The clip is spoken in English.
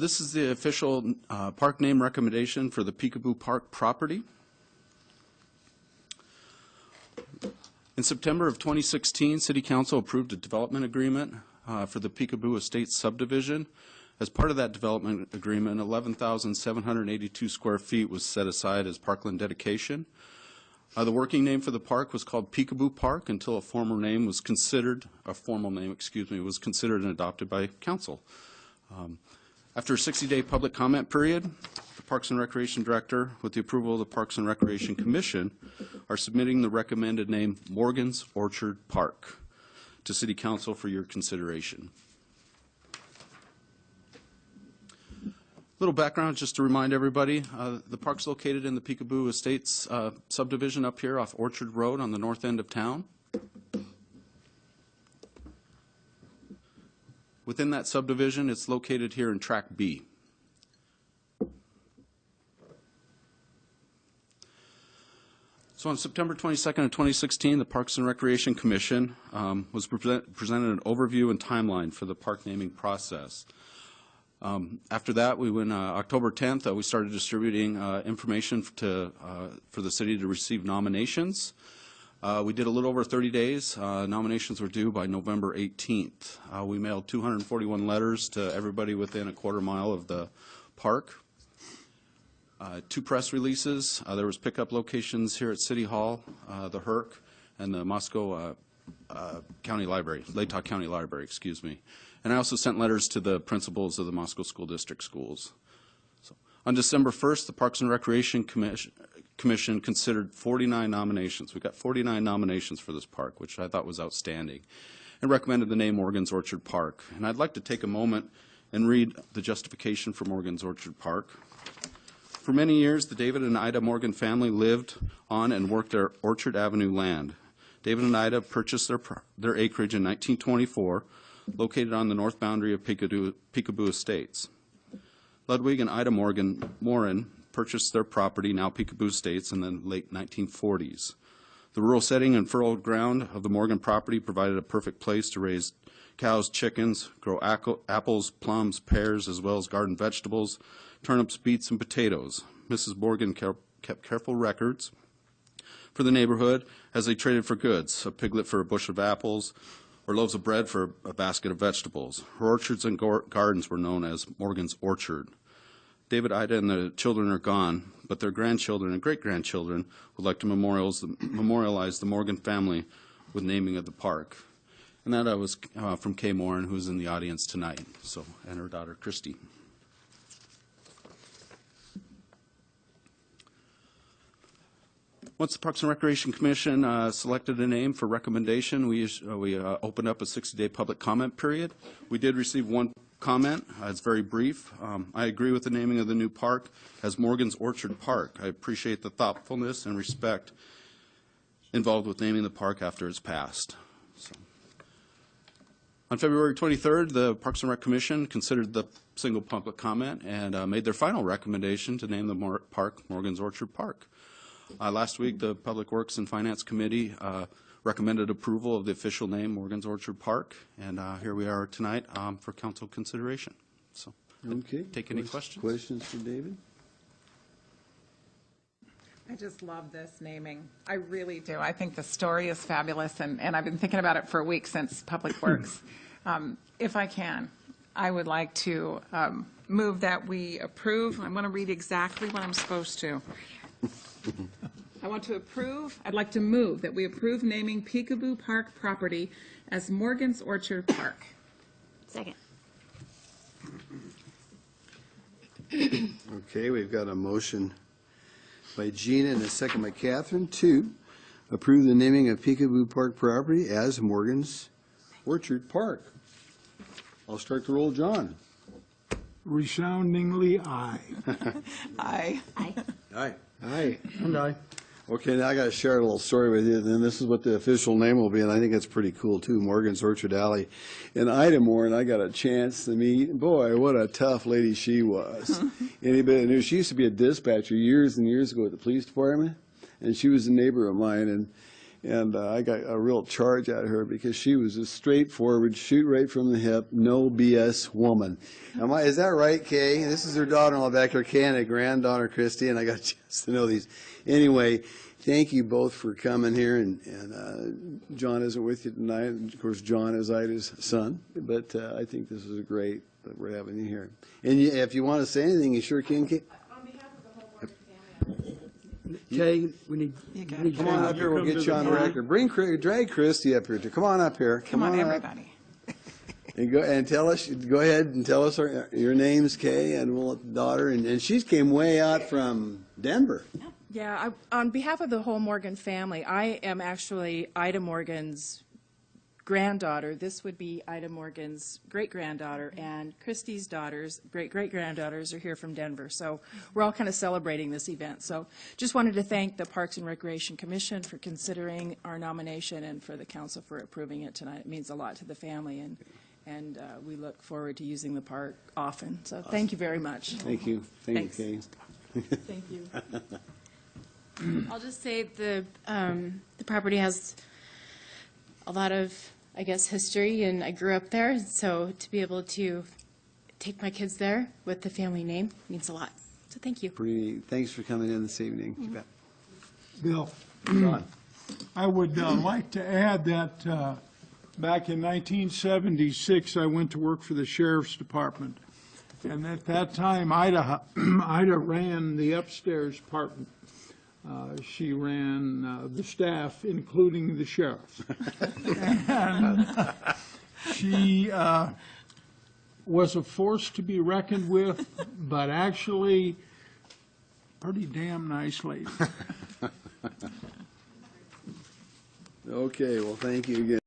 This is the official park name recommendation for the Picabu Park property. In September of 2016, City Council approved a development agreement for the Picabu Estates subdivision. As part of that development agreement, 11,782 square feet was set aside as parkland dedication. The working name for the park was called Picabu Park until a formal name was considered, was considered and adopted by council. After a 60-day public comment period, the Parks and Recreation Director, with the approval of the Parks and Recreation Commission, are submitting the recommended name Morgan's Orchard Park to City Council for your consideration. Little background just to remind everybody, the park's located in the Picabu Estates subdivision up here off Orchard Road on the north end of town. Within that subdivision, it's located here in Track B. So on September 22nd of 2016, the Parks and Recreation Commission was presented an overview and timeline for the park naming process. After that, we went October 10th, we started distributing information for the city to receive nominations. We did a little over 30 days. Nominations were due by November 18th. We mailed 241 letters to everybody within a quarter mile of the park. 2 press releases. There was pickup locations here at City Hall, the Herc, and the Moscow County Library, Latah County Library, excuse me. And I also sent letters to the principals of the Moscow School District schools. So, on December 1st, the Parks and Recreation Commission considered 49 nominations. We got 49 nominations for this park, which I thought was outstanding, and recommended the name Morgan's Orchard Park. And I'd like to take a moment and read the justification for Morgan's Orchard Park. For many years, the David and Ida Morgan family lived on and worked their Orchard Avenue land. David and Ida purchased their acreage in 1924, located on the north boundary of Picabu Estates. Ludwig and Ida Morin purchased their property, now Picabu Estates, in the late 1940s. The rural setting and fertile ground of the Morgan property provided a perfect place to raise cows, chickens, grow apples, plums, pears, as well as garden vegetables, turnips, beets, and potatoes. Mrs. Morgan kept careful records for the neighborhood as they traded for goods, a piglet for a bush of apples, or loaves of bread for a basket of vegetables. Her orchards and gardens were known as Morgan's Orchard. David, Ida, and the children are gone, but their grandchildren and great-grandchildren would like to memorialize the Morgan family with naming of the park. And that was from Kay Morin, who's in the audience tonight, and her daughter, Christy. Once the Parks and Recreation Commission selected a name for recommendation, we opened up a 60-day public comment period. We did receive one comment. It's very brief. I agree with the naming of the new park as Morgan's Orchard Park. I appreciate the thoughtfulness and respect involved with naming the park after it's passed. On February 23rd, the Parks and Rec Commission considered the single public comment and made their final recommendation to name the park Morgan's Orchard Park. Last week, the Public Works and Finance Committee recommended approval of the official name Morgan's Orchard Park, and here we are tonight for council consideration. So, okay. Take any questions? Questions for David? I just love this naming. I really do. I think the story is fabulous, and I've been thinking about it for a week since Public Works. If I can, I would like to move that we approve. I'm going to read exactly what I'm supposed to. I'd like to move that we approve naming Picabu Park property as Morgan's Orchard Park. Second. Okay, we've got a motion by Gina and a second by Catherine to approve the naming of Picabu Park property as Morgan's Orchard Park. I'll start the roll, John. Resoundingly aye. Aye. Aye. Aye. Aye. And aye. Okay, now I got to share a little story with you, and this is what the official name will be, and I think it's pretty cool too, Morgan's Orchard Alley. In Idamore, and I got a chance to meet, boy, what a tough lady she was. Anybody knew, she used to be a dispatcher years and years ago at the police department, and she was a neighbor of mine, And I got a real charge out of her because she was a straightforward, shoot right from the hip, no BS woman. Is that right, Kay? This is her daughter-in-law back here, Kay, and a granddaughter, Christy, and I got a chance to know these. Anyway, thank you both for coming here, and John isn't with you tonight. Of course, John is Ida's son, but I think this is great that we're having you here. And if you want to say anything, you sure can, Kay. On behalf of the whole board family, Jay, we need Come on up here, we'll get you on record. Drag Christy up here, too. Come on up here. come on, up. everybody. And go ahead and tell us your name's Kay, and we'll let the daughter, and she came way out from Denver. Yeah, on behalf of the whole Morgan family, I am actually Ida Morgan's granddaughter. This would be Ida Morgan's great-granddaughter, and Christy's daughters, great-great-granddaughters, are here from Denver. So we're all kind of celebrating this event. So just wanted to thank the Parks and Recreation Commission for considering our nomination and for the council for approving it tonight. It means a lot to the family, and we look forward to using the park often. So thank you very much. Thank you. Thank you, Kay. Thank you. I'll just say the property has a lot of, I guess, history, and I grew up there, so to be able to take my kids there with the family name means a lot. So thank you. Thanks for coming in this evening. You bet. Bill, John. I would like to add that back in 1976, I went to work for the Sheriff's Department. And at that time, Ida ran the upstairs department. She ran the staff, including the sheriff. And she was a force to be reckoned with, but actually pretty damn nice lady. Okay, well, thank you again.